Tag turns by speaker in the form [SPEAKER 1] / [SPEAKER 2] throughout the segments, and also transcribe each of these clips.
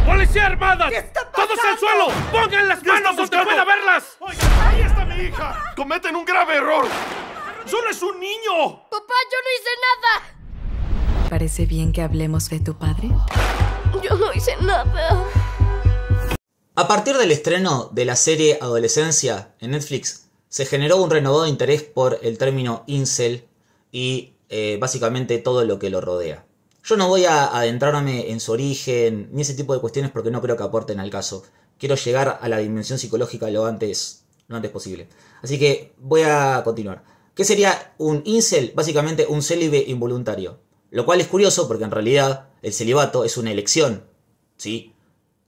[SPEAKER 1] ¡Policía armada!
[SPEAKER 2] ¿Qué está pasando?
[SPEAKER 1] ¡Todos al suelo! ¡Pongan las manos donde pueda verlas!
[SPEAKER 3] Oiga, ahí está mi hija. Cometen un grave error. ¡Solo es un niño!
[SPEAKER 4] Papá, yo no hice nada.
[SPEAKER 5] ¿Parece bien que hablemos de tu padre?
[SPEAKER 4] Yo no hice nada.
[SPEAKER 6] A partir del estreno de la serie Adolescencia en Netflix, se generó un renovado interés por el término incel y básicamente todo lo que lo rodea. Yo no voy a adentrarme en su origen ni ese tipo de cuestiones porque no creo que aporten al caso. Quiero llegar a la dimensión psicológica lo antes posible. Así que voy a continuar. ¿Qué sería un incel? Básicamente un célibe involuntario. Lo cual es curioso porque en realidad el celibato es una elección, ¿sí?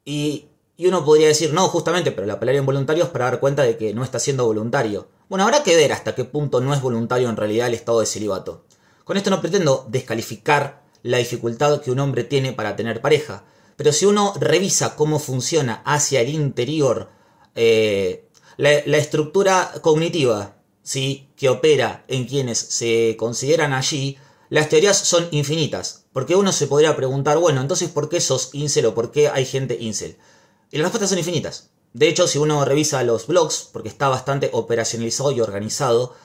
[SPEAKER 6] Y uno podría decir, no, justamente, pero la palabra involuntario es para dar cuenta de que no está siendo voluntario. Bueno, habrá que ver hasta qué punto no es voluntario en realidad el estado de celibato. Con esto no pretendo descalificar la dificultad que un hombre tiene para tener pareja. Pero si uno revisa cómo funciona hacia el interior la estructura cognitiva, ¿sí?, que opera en quienes se consideran allí, las teorías son infinitas. Porque uno se podría preguntar, bueno, entonces ¿por qué sos incel o por qué hay gente incel? Y las respuestas son infinitas. De hecho, si uno revisa los blogs, porque está bastante operacionalizado y organizado,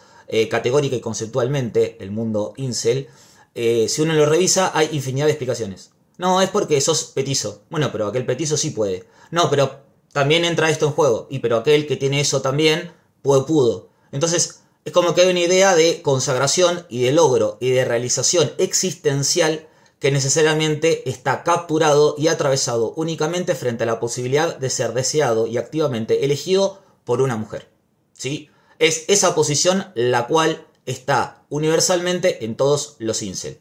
[SPEAKER 6] categórica y conceptualmente, el mundo incel, si uno lo revisa, hay infinidad de explicaciones. No, es porque sos petizo. Bueno, pero aquel petizo sí puede. No, pero también entra esto en juego. Y pero aquel que tiene eso también, pudo. Entonces, es como que hay una idea de consagración y de logro y de realización existencial que necesariamente está capturado y atravesado únicamente frente a la posibilidad de ser deseado y activamente elegido por una mujer, ¿sí? Es esa posición la cual está universalmente en todos los incel.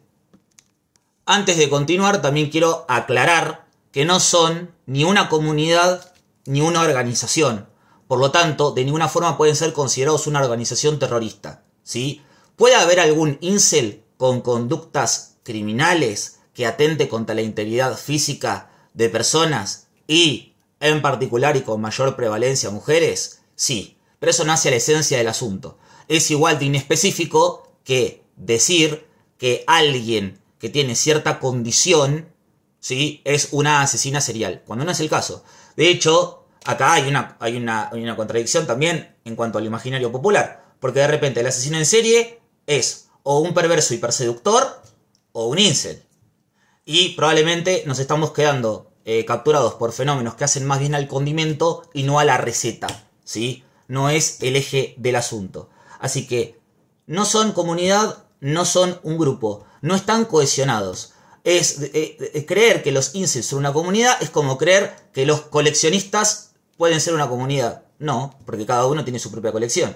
[SPEAKER 6] Antes de continuar, también quiero aclarar que no son ni una comunidad ni una organización. Por lo tanto, de ninguna forma pueden ser considerados una organización terrorista, ¿sí? Puede haber algún incel con conductas criminales que atente contra la integridad física de personas y, en particular y con mayor prevalencia, mujeres, sí. Pero eso no hace la esencia del asunto. Es igual de inespecífico que decir que alguien que tiene cierta condición, ¿sí?, es una asesina serial, cuando no es el caso. De hecho, acá hay una contradicción también en cuanto al imaginario popular, porque de repente el asesino en serie es o un perverso hiperseductor o un incel. Y probablemente nos estamos quedando capturados por fenómenos que hacen más bien al condimento y no a la receta, ¿sí? No es el eje del asunto. Así que no son comunidad, no son un grupo, no están cohesionados. Creer que los incels son una comunidad es como creer que los coleccionistas pueden ser una comunidad. No, porque cada uno tiene su propia colección.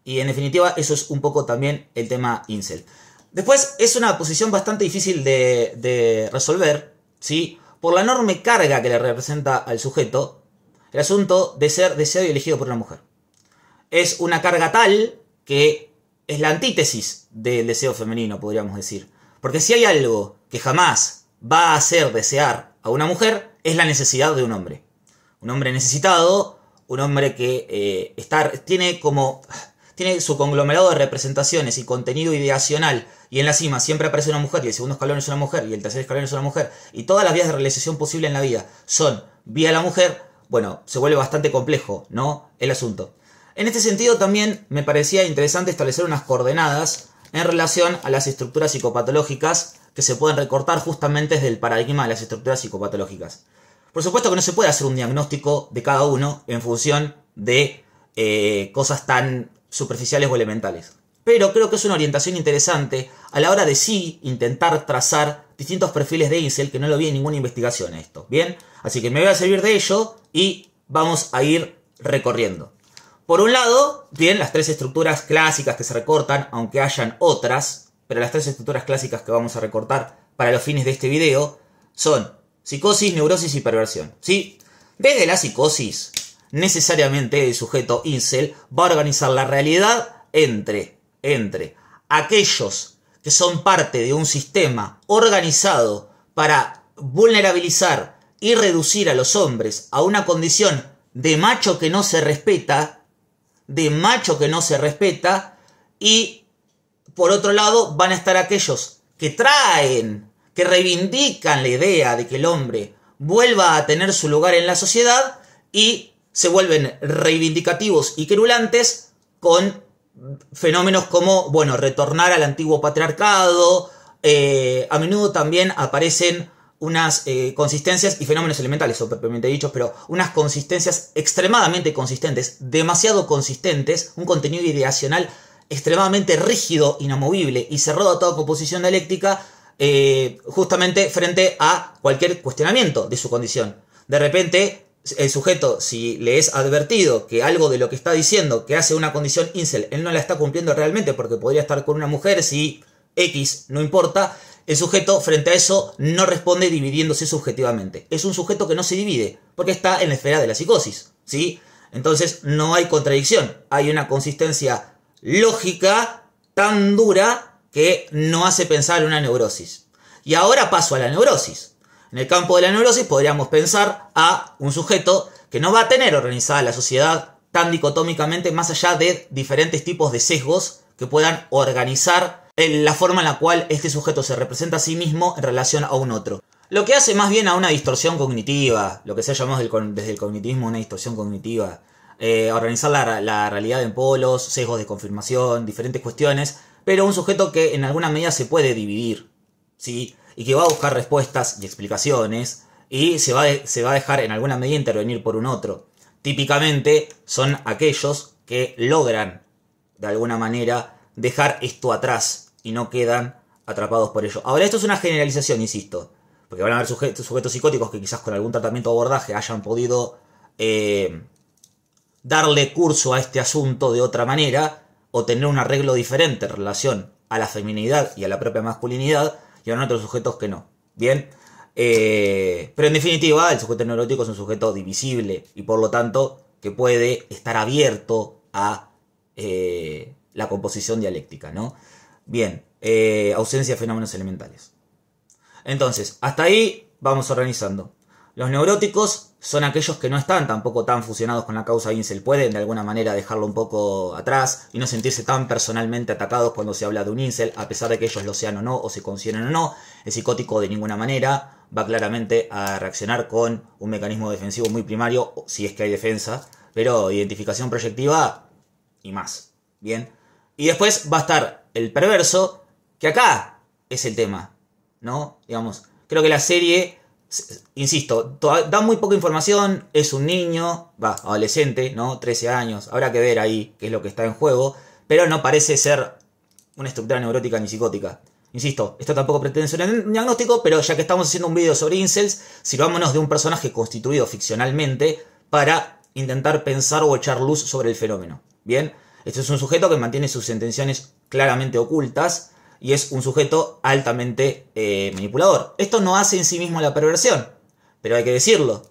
[SPEAKER 6] Y en definitiva eso es un poco también el tema incel. Después es una posición bastante difícil de resolver, ¿sí?, por la enorme carga que le representa al sujeto el asunto de ser deseado y elegido por una mujer. Es una carga tal que es la antítesis del deseo femenino, podríamos decir. Porque si hay algo que jamás va a hacer desear a una mujer, es la necesidad de un hombre. Un hombre necesitado, un hombre que tiene su conglomerado de representaciones y contenido ideacional, y en la cima siempre aparece una mujer, y el segundo escalón es una mujer, y el tercer escalón es una mujer, y todas las vías de realización posible en la vida son vía la mujer. Bueno, se vuelve bastante complejo, ¿no?, el asunto. En este sentido también me parecía interesante establecer unas coordenadas en relación a las estructuras psicopatológicas que se pueden recortar justamente desde el paradigma de las estructuras psicopatológicas. Por supuesto que no se puede hacer un diagnóstico de cada uno en función de cosas tan superficiales o elementales. Pero creo que es una orientación interesante a la hora de sí intentar trazar distintos perfiles de incel, que no lo vi en ninguna investigación esto. ¿Bien? Así que me voy a servir de ello y vamos a ir recorriendo. Por un lado, bien, las tres estructuras clásicas que se recortan, aunque hayan otras, pero las tres estructuras clásicas que vamos a recortar para los fines de este video son psicosis, neurosis y perversión, ¿sí? Desde la psicosis, necesariamente el sujeto incel va a organizar la realidad entre aquellos que son parte de un sistema organizado para vulnerabilizar y reducir a los hombres a una condición de macho que no se respeta, y por otro lado van a estar aquellos que reivindican la idea de que el hombre vuelva a tener su lugar en la sociedad y se vuelven reivindicativos y querulantes con fenómenos como, bueno, retornar al antiguo patriarcado. A menudo también aparecen unas consistencias y fenómenos elementales, o propiamente dichos, pero unas consistencias extremadamente consistentes, demasiado consistentes, un contenido ideacional extremadamente rígido, inamovible y cerrado a toda composición dialéctica, justamente frente a cualquier cuestionamiento de su condición. De repente, el sujeto, si le es advertido que algo de lo que está diciendo que hace una condición incel, él no la está cumpliendo realmente porque podría estar con una mujer si X no importa, el sujeto frente a eso no responde dividiéndose subjetivamente. Es un sujeto que no se divide porque está en la esfera de la psicosis, ¿sí? Entonces no hay contradicción, hay una consistencia lógica tan dura que no hace pensar en una neurosis. Y ahora paso a la neurosis. En el campo de la neurosis podríamos pensar a un sujeto que no va a tener organizada la sociedad tan dicotómicamente, más allá de diferentes tipos de sesgos que puedan organizar la forma en la cual este sujeto se representa a sí mismo en relación a un otro. Lo que hace más bien a una distorsión cognitiva, lo que se llama desde el cognitivismo una distorsión cognitiva, organizar la realidad en polos, sesgos de confirmación, diferentes cuestiones, pero un sujeto que en alguna medida se puede dividir, ¿sí? Y que va a buscar respuestas y explicaciones y se va a dejar en alguna medida intervenir por un otro. Típicamente son aquellos que logran de alguna manera dejar esto atrás y no quedan atrapados por ello. Ahora, esto es una generalización, insisto, porque van a haber sujetos psicóticos que quizás con algún tratamiento o abordaje hayan podido darle curso a este asunto de otra manera o tener un arreglo diferente en relación a la feminidad y a la propia masculinidad, y habrán otros sujetos que no. Bien, pero en definitiva el sujeto neurótico es un sujeto divisible y por lo tanto que puede estar abierto a la composición dialéctica, ¿no? Bien, ausencia de fenómenos elementales. Entonces, hasta ahí vamos organizando. Los neuróticos son aquellos que no están tampoco tan fusionados con la causa incel. Pueden de alguna manera dejarlo un poco atrás y no sentirse tan personalmente atacados cuando se habla de un incel, a pesar de que ellos lo sean o no, o se consideren o no. El psicótico de ninguna manera va claramente a reaccionar con un mecanismo defensivo muy primario, si es que hay defensa, pero identificación proyectiva y más. Bien. Y después va a estar el perverso, que acá es el tema, ¿no? Digamos, creo que la serie, insisto, da muy poca información, es un niño, adolescente, ¿no? 13 años, habrá que ver ahí qué es lo que está en juego, pero no parece ser una estructura neurótica ni psicótica. Insisto, esto tampoco pretende ser un diagnóstico, pero ya que estamos haciendo un video sobre incels, sirvámonos de un personaje constituido ficcionalmente para intentar pensar o echar luz sobre el fenómeno. Bien, este es un sujeto que mantiene sus intenciones claramente ocultas y es un sujeto altamente manipulador. Esto no hace en sí mismo la perversión, pero hay que decirlo.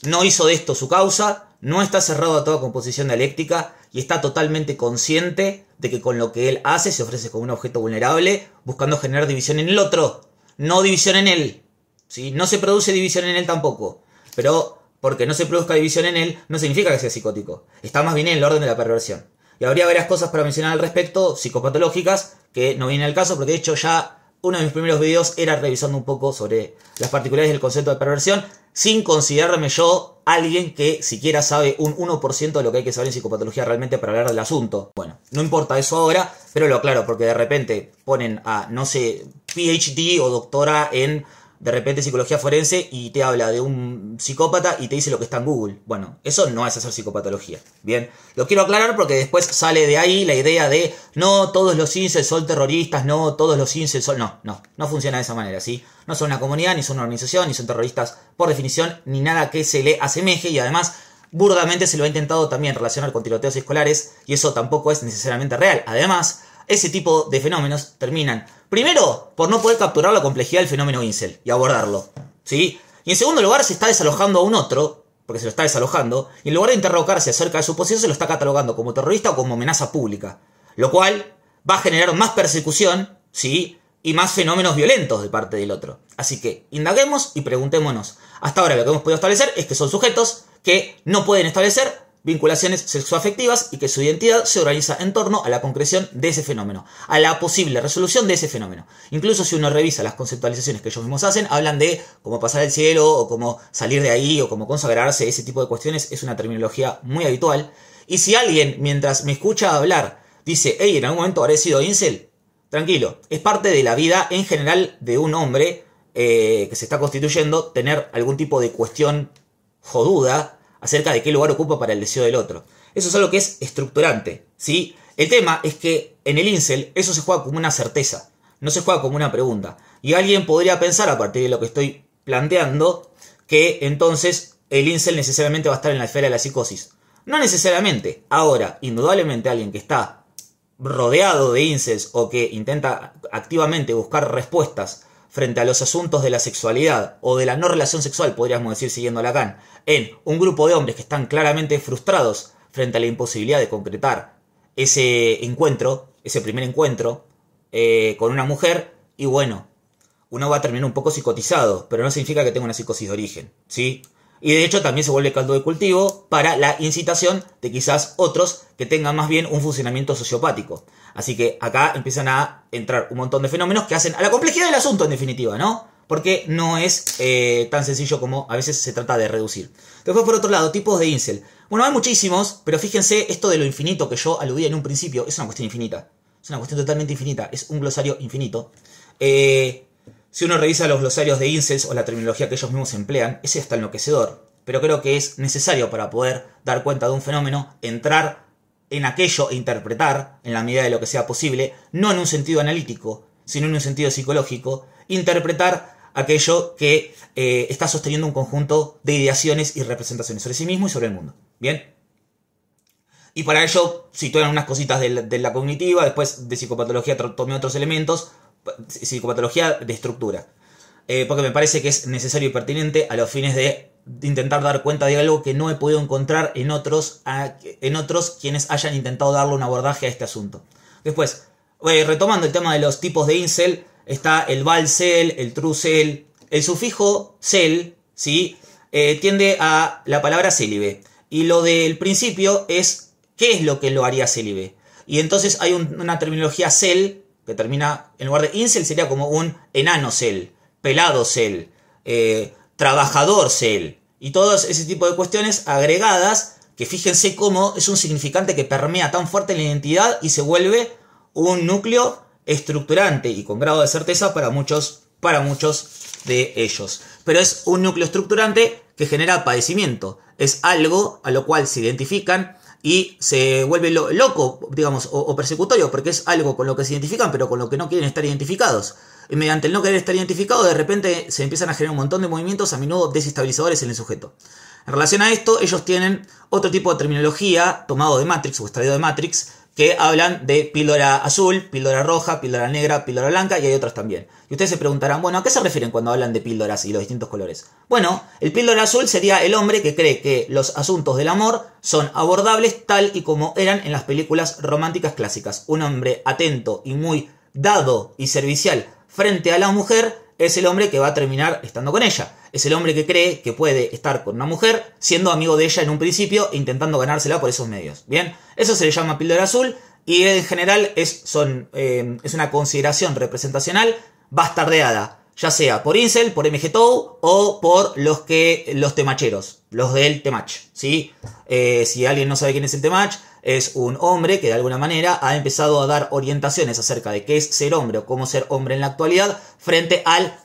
[SPEAKER 6] No hizo de esto su causa, no está cerrado a toda composición dialéctica y está totalmente consciente de que con lo que él hace se ofrece como un objeto vulnerable, buscando generar división en el otro, no división en él. ¿Sí? No se produce división en él tampoco, pero porque no se produzca división en él no significa que sea psicótico. Está más bien en el orden de la perversión. Y habría varias cosas para mencionar al respecto, psicopatológicas, que no viene al caso, porque de hecho ya uno de mis primeros videos era revisando un poco sobre las particularidades del concepto de perversión, sin considerarme yo alguien que siquiera sabe un 1% de lo que hay que saber en psicopatología realmente para hablar del asunto. Bueno, no importa eso ahora, pero lo aclaro, porque de repente ponen a, no sé, PhD o doctora en, de repente, psicología forense y te habla de un psicópata y te dice lo que está en Google. Bueno, eso no es hacer psicopatología. Bien, lo quiero aclarar porque después sale de ahí la idea de no todos los incels son terroristas, no todos los incels son... No funciona de esa manera, ¿sí? No son una comunidad, ni son una organización, ni son terroristas por definición, ni nada que se le asemeje y además burdamente se lo ha intentado también relacionar con tiroteos escolares y eso tampoco es necesariamente real. Además, ese tipo de fenómenos terminan, primero, por no poder capturar la complejidad del fenómeno incel y abordarlo, ¿sí? Y en segundo lugar, se está desalojando a un otro, porque se lo está desalojando, y en lugar de interrogarse acerca de su posición, se lo está catalogando como terrorista o como amenaza pública, lo cual va a generar más persecución, ¿sí? Y más fenómenos violentos de parte del otro. Así que indaguemos y preguntémonos. Hasta ahora lo que hemos podido establecer es que son sujetos que no pueden establecer vinculaciones sexoafectivas y que su identidad se organiza en torno a la concreción de ese fenómeno, a la posible resolución de ese fenómeno. Incluso si uno revisa las conceptualizaciones que ellos mismos hacen, hablan de cómo pasar el cielo o cómo salir de ahí o cómo consagrarse. Ese tipo de cuestiones es una terminología muy habitual. Y si alguien, mientras me escucha hablar, dice, hey, en algún momento habré sido incel, tranquilo, es parte de la vida en general de un hombre que se está constituyendo tener algún tipo de cuestión joduda acerca de qué lugar ocupa para el deseo del otro. Eso es algo que es estructurante, ¿sí? El tema es que en el incel eso se juega como una certeza, no se juega como una pregunta. Y alguien podría pensar, a partir de lo que estoy planteando, que entonces el incel necesariamente va a estar en la esfera de la psicosis. No necesariamente. Ahora, indudablemente alguien que está rodeado de incels o que intenta activamente buscar respuestas frente a los asuntos de la sexualidad o de la no relación sexual, podríamos decir siguiendo a Lacan, en un grupo de hombres que están claramente frustrados frente a la imposibilidad de concretar ese encuentro, ese primer encuentro con una mujer, y bueno, uno va a terminar un poco psicotizado, pero no significa que tenga una psicosis de origen, ¿sí? Y de hecho también se vuelve caldo de cultivo para la incitación de quizás otros que tengan más bien un funcionamiento sociopático. Así que acá empiezan a entrar un montón de fenómenos que hacen a la complejidad del asunto en definitiva, ¿no? Porque no es tan sencillo como a veces se trata de reducir. Después, por otro lado, tipos de incel. Bueno, hay muchísimos, pero fíjense, esto de lo infinito que yo aludía en un principio es una cuestión infinita. Es una cuestión totalmente infinita, es un glosario infinito. Si uno revisa los glosarios de incels o la terminología que ellos mismos emplean, es hasta enloquecedor. Pero creo que es necesario para poder dar cuenta de un fenómeno, entrar en aquello e interpretar, en la medida de lo que sea posible, no en un sentido analítico, sino en un sentido psicológico, interpretar aquello que está sosteniendo un conjunto de ideaciones y representaciones sobre sí mismo y sobre el mundo. ¿Bien? Y para ello sitúan unas cositas de la cognitiva, después de psicopatología tomé otros elementos, psicopatología de estructura. Porque me parece que es necesario y pertinente a los fines de intentar dar cuenta de algo que no he podido encontrar en otros quienes hayan intentado darle un abordaje a este asunto. Después, retomando el tema de los tipos de incel, está el valcel, el truecel. El sufijo cel, ¿sí? Tiende a la palabra célibe. Y lo del principio es ¿qué es lo que lo haría célibe? Y entonces hay una terminología cel que termina, en lugar de incel sería como un enano cel, pelado cel, trabajador cel, y todo ese tipo de cuestiones agregadas que fíjense cómo es un significante que permea tan fuerte en la identidad y se vuelve un núcleo estructurante y con grado de certeza para muchos de ellos. Pero es un núcleo estructurante que genera padecimiento, es algo a lo cual se identifican y se vuelve loco, digamos, o persecutorio, porque es algo con lo que se identifican pero con lo que no quieren estar identificados. Y mediante el no querer estar identificado, de repente se empiezan a generar un montón de movimientos, a menudo desestabilizadores en el sujeto. En relación a esto, ellos tienen otro tipo de terminología tomado de Matrix o extraído de Matrix, que hablan de píldora azul, píldora roja, píldora negra, píldora blanca, y hay otras también. Y ustedes se preguntarán, bueno, ¿a qué se refieren cuando hablan de píldoras y los distintos colores? Bueno, el píldora azul sería el hombre que cree que los asuntos del amor son abordables tal y como eran en las películas románticas clásicas. Un hombre atento y muy dado y servicial frente a la mujer es el hombre que va a terminar estando con ella. Es el hombre que cree que puede estar con una mujer siendo amigo de ella en un principio e intentando ganársela por esos medios. Bien, eso se le llama píldora azul y en general es una consideración representacional bastardeada, ya sea por incel, por MGTOW o por los temacheros, los del temach, ¿sí? Si alguien no sabe quién es el temach, es un hombre que de alguna manera ha empezado a dar orientaciones acerca de qué es ser hombre o cómo ser hombre en la actualidad frente al,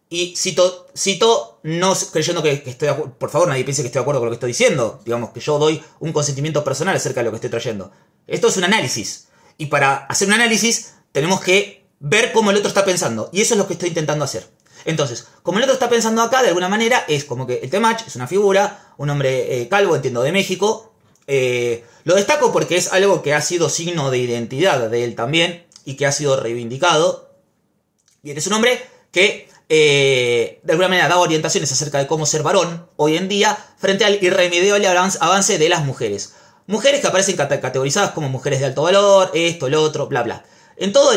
[SPEAKER 6] y cito no creyendo que estoy de acuerdo, por favor nadie piense que estoy de acuerdo con lo que estoy diciendo, digamos que yo doy un consentimiento personal acerca de lo que estoy trayendo. Esto es un análisis, y para hacer un análisis tenemos que ver cómo el otro está pensando, y eso es lo que estoy intentando hacer. Entonces, como el otro está pensando acá, de alguna manera, es como que el temach es una figura, un hombre calvo, entiendo, de México. Lo destaco porque es algo que ha sido signo de identidad de él también, y que ha sido reivindicado. Bien, es un hombre que de alguna manera da orientaciones acerca de cómo ser varón hoy en día frente al irremediable avance de las mujeres. Mujeres que aparecen categorizadas como mujeres de alto valor, esto, lo otro, bla, bla. En todo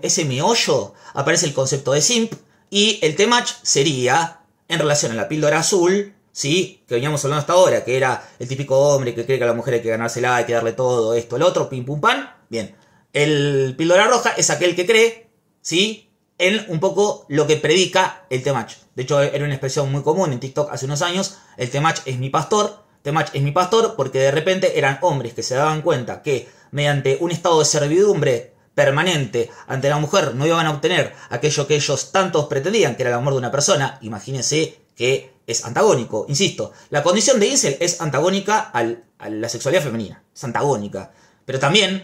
[SPEAKER 6] ese meollo aparece el concepto de simp, y el temach sería, en relación a la píldora azul, ¿sí? Que veníamos hablando hasta ahora, que era el típico hombre que cree que a la mujer hay que ganársela, hay que darle todo, esto, el otro, pim pum pam. Bien, el píldora roja es aquel que cree, ¿sí? En un poco lo que predica el Temach. De hecho, era una expresión muy común en TikTok hace unos años. El Temach es mi pastor. Temach es mi pastor porque de repente eran hombres que se daban cuenta que mediante un estado de servidumbre permanente ante la mujer no iban a obtener aquello que ellos tantos pretendían, que era el amor de una persona. Imagínense que es antagónico. Insisto, la condición de incel es antagónica a la sexualidad femenina. Es antagónica. Pero también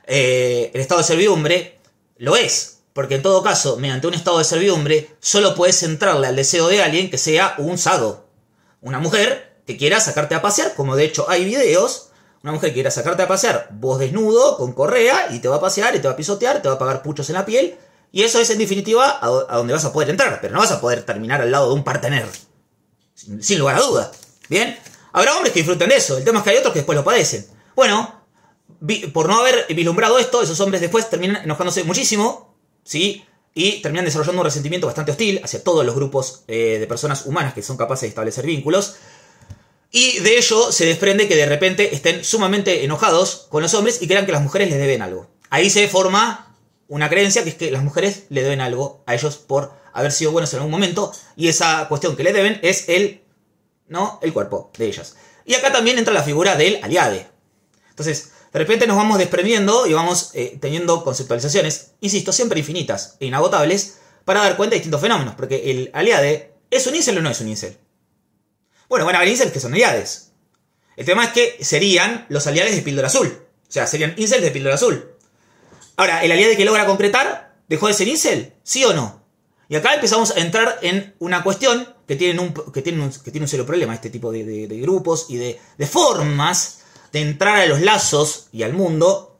[SPEAKER 6] el estado de servidumbre lo es. Porque en todo caso, mediante un estado de servidumbre, solo puedes entrarle al deseo de alguien que sea un sado. Una mujer que quiera sacarte a pasear, como de hecho hay videos. Una mujer que quiera sacarte a pasear, vos desnudo, con correa, y te va a pasear, y te va a pisotear, te va a pagar puchos en la piel. Y eso es en definitiva a donde vas a poder entrar. Pero no vas a poder terminar al lado de un partener. Sin lugar a dudas. Bien, habrá hombres que disfruten de eso. El tema es que hay otros que después lo padecen. Bueno, por no haber vislumbrado esto, esos hombres después terminan enojándose muchísimo, ¿sí? Y terminan desarrollando un resentimiento bastante hostil hacia todos los grupos de personas humanas que son capaces de establecer vínculos. Y de ello se desprende que de repente estén sumamente enojados con los hombres y crean que las mujeres les deben algo. Ahí se forma una creencia que es que las mujeres le deben algo a ellos por haber sido buenos en algún momento. Y esa cuestión que le deben es el cuerpo de ellas. Y acá también entra la figura del aliade. Entonces, de repente nos vamos desprendiendo y vamos teniendo conceptualizaciones, insisto, siempre infinitas e inagotables, para dar cuenta de distintos fenómenos. Porque el aliade, ¿es un incel o no es un incel? Bueno, van a haber incels que son aliades. El tema es que serían los aliades de píldora azul. O sea, serían incels de píldora azul. Ahora, ¿el aliade que logra concretar dejó de ser incel? ¿Sí o no? Y acá empezamos a entrar en una cuestión que tiene un serio problema, este tipo de grupos y de formas de entrar a los lazos y al mundo,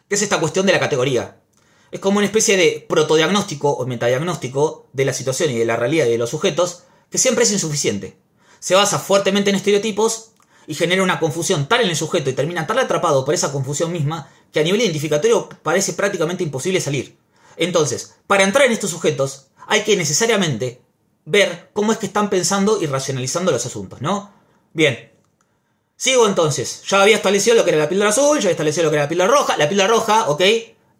[SPEAKER 6] que es esta cuestión de la categoría. Es como una especie de protodiagnóstico o metadiagnóstico de la situación y de la realidad y de los sujetos, que siempre es insuficiente. Se basa fuertemente en estereotipos y genera una confusión tal en el sujeto y termina tan atrapado por esa confusión misma que a nivel identificatorio parece prácticamente imposible salir. Entonces, para entrar en estos sujetos hay que necesariamente ver cómo es que están pensando y racionalizando los asuntos, ¿no? Bien. Sigo entonces. Ya había establecido lo que era la píldora azul, ya había establecido lo que era la píldora roja. La píldora roja, ok,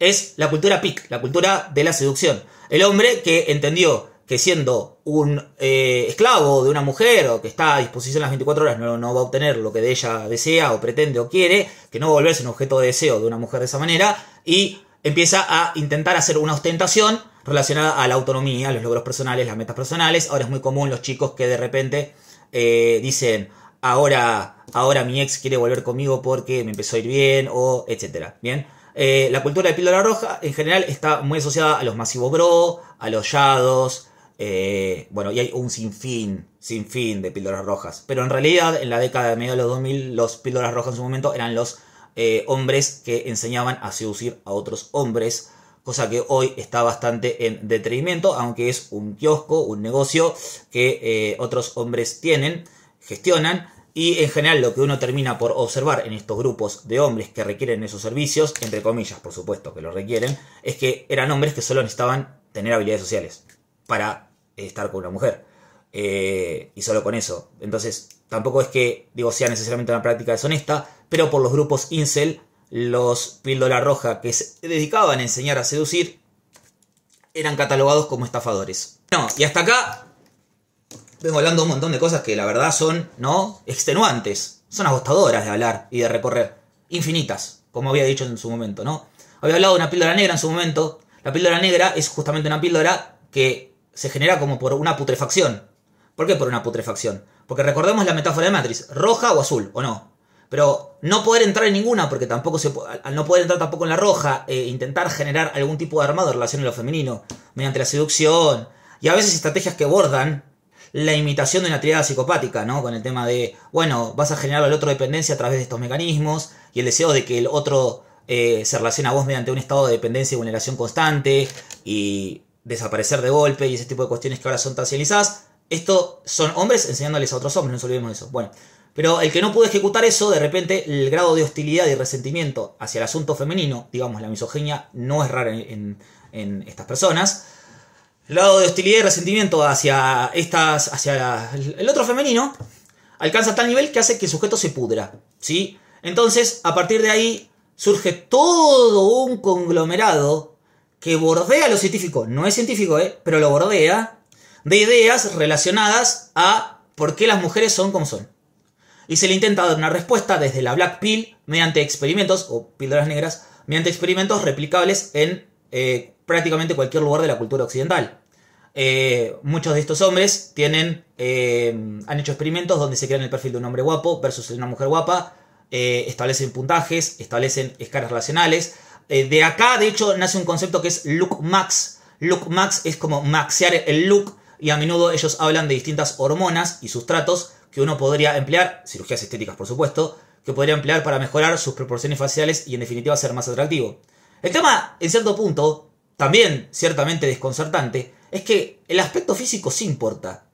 [SPEAKER 6] es la cultura PIC, la cultura de la seducción. El hombre que entendió que siendo un esclavo de una mujer o que está a disposición las 24 horas no va a obtener lo que de ella desea o pretende o quiere, que no va a volverse un objeto de deseo de una mujer de esa manera, y empieza a intentar hacer una ostentación relacionada a la autonomía, a los logros personales, las metas personales. Ahora es muy común los chicos que de repente dicen, ahora mi ex quiere volver conmigo porque me empezó a ir bien, o etcétera. Bien. La cultura de píldora roja en general está muy asociada a los masivos bro, a los yados. Bueno, y hay un sinfín de píldoras rojas. Pero en realidad, en la década de mediados de los 2000, los píldoras rojas en su momento eran los hombres que enseñaban a seducir a otros hombres. Cosa que hoy está bastante en detrimento, aunque es un kiosco, un negocio que otros hombres tienen, gestionan. Y en general lo que uno termina por observar en estos grupos de hombres que requieren esos servicios, entre comillas por supuesto que lo requieren, es que eran hombres que solo necesitaban tener habilidades sociales para estar con una mujer. Y solo con eso. Entonces tampoco es que sea necesariamente una práctica deshonesta, pero por los grupos incel, los píldora roja que se dedicaban a enseñar a seducir eran catalogados como estafadores. No, y hasta acá vengo hablando de un montón de cosas que la verdad son, extenuantes. Son agotadoras de hablar y de recorrer. Infinitas, como había dicho en su momento, ¿no? Había hablado de una píldora negra en su momento. La píldora negra es justamente una píldora que se genera como por una putrefacción. ¿Por qué por una putrefacción? Porque recordemos la metáfora de Matrix. Roja o azul, ¿o no? Pero no poder entrar en ninguna, porque tampoco al no poder entrar tampoco en la roja, intentar generar algún tipo de armado en relación a lo femenino, mediante la seducción, y a veces estrategias que bordan la imitación de una triada psicopática, ¿no? Con el tema de, vas a generar al otro dependencia a través de estos mecanismos, y el deseo de que el otro se relacione a vos mediante un estado de dependencia y vulneración constante, y desaparecer de golpe, y ese tipo de cuestiones que ahora son tan civilizadas. Esto son hombres enseñándoles a otros hombres, no nos olvidemos de eso. Bueno, pero el que no pudo ejecutar eso, de repente el grado de hostilidad y resentimiento hacia el asunto femenino, digamos la misoginia, no es rara en estas personas. grado de hostilidad y resentimiento hacia el otro femenino alcanza tal nivel que hace que el sujeto se pudra, ¿sí? Entonces, a partir de ahí, surge todo un conglomerado que bordea lo científico. No es científico, pero lo bordea, de ideas relacionadas a por qué las mujeres son como son. Y se le intenta dar una respuesta desde la Black Pill mediante experimentos, o píldoras negras, mediante experimentos replicables en prácticamente cualquier lugar de la cultura occidental. Muchos de estos hombres han hecho experimentos donde se crean el perfil de un hombre guapo versus una mujer guapa, establecen puntajes, establecen escalas relacionales. De acá, de hecho, nace un concepto que es look max. Look max es como maxear el look, y a menudo ellos hablan de distintas hormonas y sustratos que uno podría emplear, cirugías estéticas por supuesto, que podría emplear para mejorar sus proporciones faciales y en definitiva ser más atractivo. El tema, en cierto punto, también ciertamente desconcertante, es que el aspecto físico sí importa.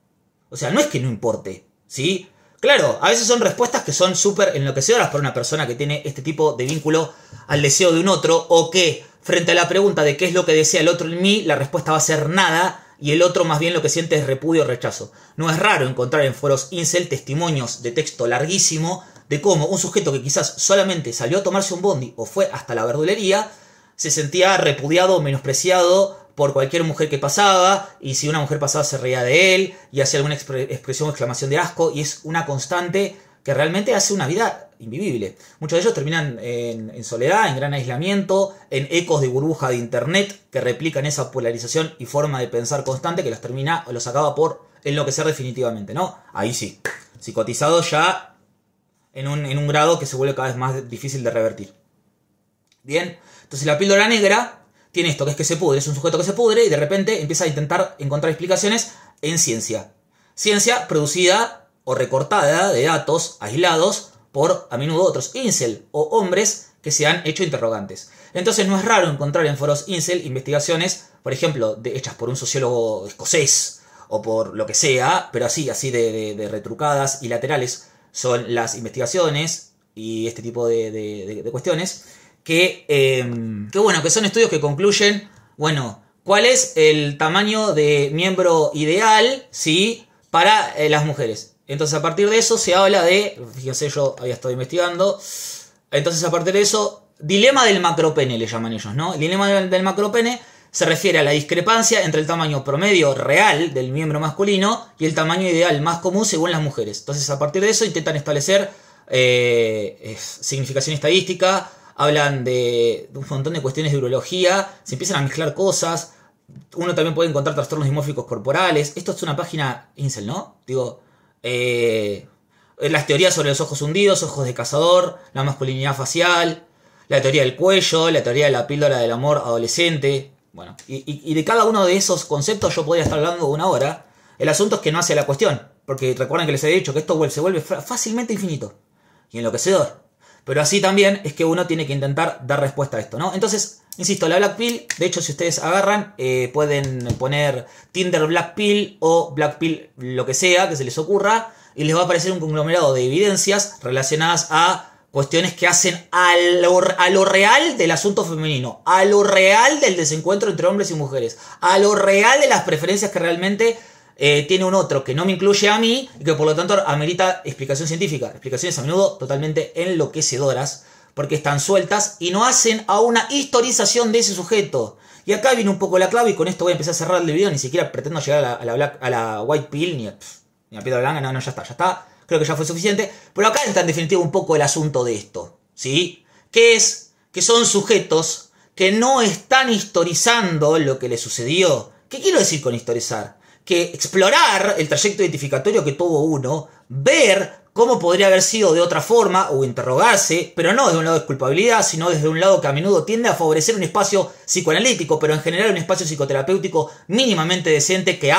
[SPEAKER 6] O sea, no es que no importe, ¿sí? Claro, a veces son respuestas que son súper enloquecedoras para una persona que tiene este tipo de vínculo al deseo de un otro, o que frente a la pregunta de qué es lo que desea el otro en mí, la respuesta va a ser nada, y el otro más bien lo que siente es repudio o rechazo. No es raro encontrar en foros incel testimonios de texto larguísimo de cómo un sujeto que quizás solamente salió a tomarse un bondi o fue hasta la verdulería se sentía repudiado o menospreciado por cualquier mujer que pasaba, y si una mujer pasaba se reía de él y hacía alguna expresión o exclamación de asco, y es una constante que realmente hace una vida invivible. Muchos de ellos terminan en soledad, en gran aislamiento, en ecos de burbuja de internet que replican esa polarización y forma de pensar constante que los acaba por enloquecer definitivamente, ¿no? Ahí sí, psicotizados ya en un grado que se vuelve cada vez más difícil de revertir. Bien, entonces la píldora negra tiene esto, que es que se pudre, es un sujeto que se pudre y de repente empieza a intentar encontrar explicaciones en ciencia. Ciencia producida o recortada de datos aislados por a menudo otros incel o hombres que se han hecho interrogantes. Entonces no es raro encontrar en foros incel investigaciones, por ejemplo, hechas por un sociólogo escocés o por lo que sea, pero así de retrucadas y laterales son las investigaciones y este tipo de cuestiones. Que son estudios que concluyen, cuál es el tamaño de miembro ideal, ¿sí?, para las mujeres. Entonces, a partir de eso se habla de, fíjense, yo había estado investigando, entonces a partir de eso, dilema del macropene le llaman ellos, ¿no? El dilema del macropene se refiere a la discrepancia entre el tamaño promedio real del miembro masculino y el tamaño ideal más común según las mujeres. Entonces, a partir de eso intentan establecer significación estadística. Hablan de un montón de cuestiones de urología, se empiezan a mezclar cosas, uno también puede encontrar trastornos dimórficos corporales. Esto es una página incel, ¿no? Las teorías sobre los ojos hundidos, ojos de cazador, la masculinidad facial, la teoría del cuello, la teoría de la píldora del amor adolescente. Bueno, y de cada uno de esos conceptos yo podría estar hablando 1 hora. El asunto es que no hace la cuestión, porque recuerden que les he dicho que esto se vuelve fácilmente infinito y enloquecedor. Pero así también es que uno tiene que intentar dar respuesta a esto, ¿no? Entonces, insisto, la Black Pill, de hecho, si ustedes agarran, pueden poner Tinder Black Pill o Black Pill lo que sea, que se les ocurra, y les va a aparecer un conglomerado de evidencias relacionadas a cuestiones que hacen a lo real del asunto femenino, a lo real del desencuentro entre hombres y mujeres, a lo real de las preferencias que realmente tiene un otro que no me incluye a mí y que por lo tanto amerita explicación científica. Explicaciones a menudo totalmente enloquecedoras porque están sueltas y no hacen a una historización de ese sujeto. Y acá viene un poco la clave y con esto voy a empezar a cerrar el video. Ni siquiera pretendo llegar a la White Pill ni a piedra blanca. No, ya está. Creo que ya fue suficiente. Pero acá entra en definitiva un poco el asunto de esto, ¿sí? Que es que son sujetos que no están historizando lo que les sucedió. ¿Qué quiero decir con historizar? Que explorar el trayecto identificatorio que tuvo uno, ver cómo podría haber sido de otra forma o interrogarse, pero no desde un lado de culpabilidad, sino desde un lado que a menudo tiende a favorecer un espacio psicoanalítico, pero en general un espacio psicoterapéutico mínimamente decente que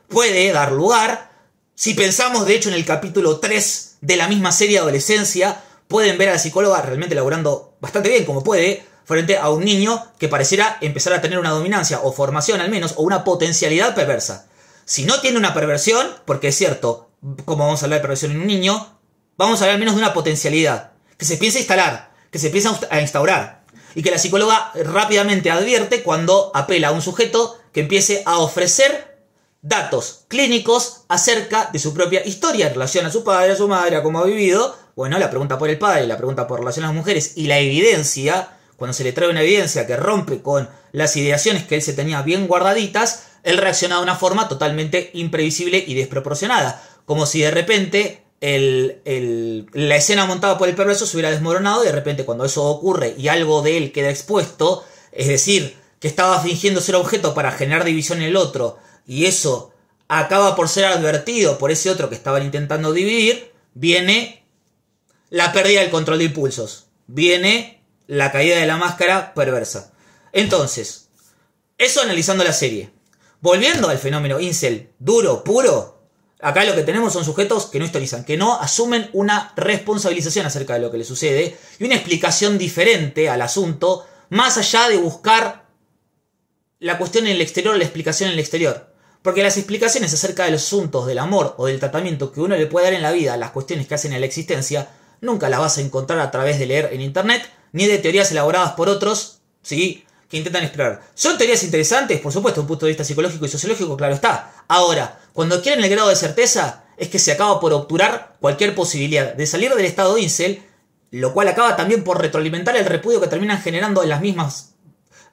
[SPEAKER 6] puede dar lugar. Si pensamos de hecho en el capítulo 3 de la misma serie Adolescencia, pueden ver a la psicóloga realmente laburando bastante bien como puede, frente a un niño que pareciera empezar a tener una dominancia o formación al menos, o una potencialidad perversa. Si no tiene una perversión, porque es cierto, como vamos a hablar de perversión en un niño, vamos a hablar al menos de una potencialidad, que se empieza a instalar, que se empieza a instaurar. y que la psicóloga rápidamente advierte cuando apela a un sujeto que empiece a ofrecer datos clínicos acerca de su propia historia en relación a su padre, a su madre, a cómo ha vivido. Bueno, la pregunta por el padre, la pregunta por relación a las mujeres y la evidencia, cuando se le trae una evidencia que rompe con las ideaciones que él se tenía bien guardaditas, él reacciona de una forma totalmente imprevisible y desproporcionada, como si de repente la escena montada por el perverso se hubiera desmoronado y de repente cuando eso ocurre y algo de él queda expuesto, es decir, que estaba fingiendo ser objeto para generar división en el otro, y eso acaba por ser advertido por ese otro que estaban intentando dividir, viene la pérdida del control de impulsos, viene la caída de la máscara perversa. Entonces, eso analizando la serie. Volviendo al fenómeno incel duro, puro, acá lo que tenemos son sujetos que no historizan, que no asumen una responsabilización acerca de lo que les sucede y una explicación diferente al asunto, más allá de buscar la cuestión en el exterior o la explicación en el exterior. Porque las explicaciones acerca de los asuntos del amor o del tratamiento que uno le puede dar en la vida, las cuestiones que hacen a la existencia, nunca las vas a encontrar a través de leer en internet, ni de teorías elaboradas por otros, ¿sí?, que intentan explorar. ¿Son teorías interesantes? Por supuesto, desde un punto de vista psicológico y sociológico, claro está. Ahora, cuando quieren el grado de certeza, es que se acaba por obturar cualquier posibilidad de salir del estado incel, lo cual acaba también por retroalimentar el repudio que terminan generando en las mismas,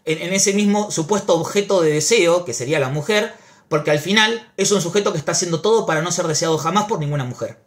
[SPEAKER 6] en ese mismo supuesto objeto de deseo, que sería la mujer, porque al final es un sujeto que está haciendo todo para no ser deseado jamás por ninguna mujer.